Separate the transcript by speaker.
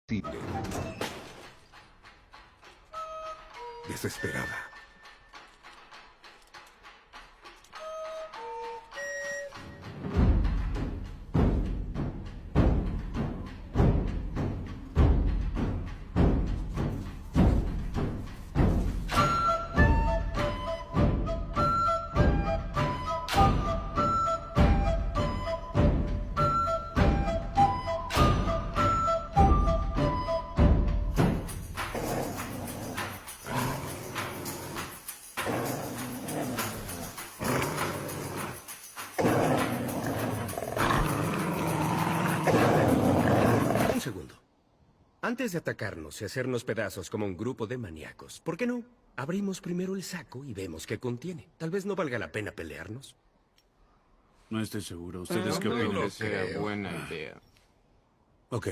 Speaker 1: Posible. Desesperada.
Speaker 2: Un segundo. Antes de atacarnos y hacernos pedazos como un grupo de maníacos, ¿por qué no abrimos primero el saco y vemos qué contiene? Tal vez no valga la pena pelearnos.
Speaker 3: No estoy seguro. ¿Ustedes qué
Speaker 4: No creo
Speaker 3: opinan?
Speaker 4: que sea buena idea.
Speaker 2: Ok.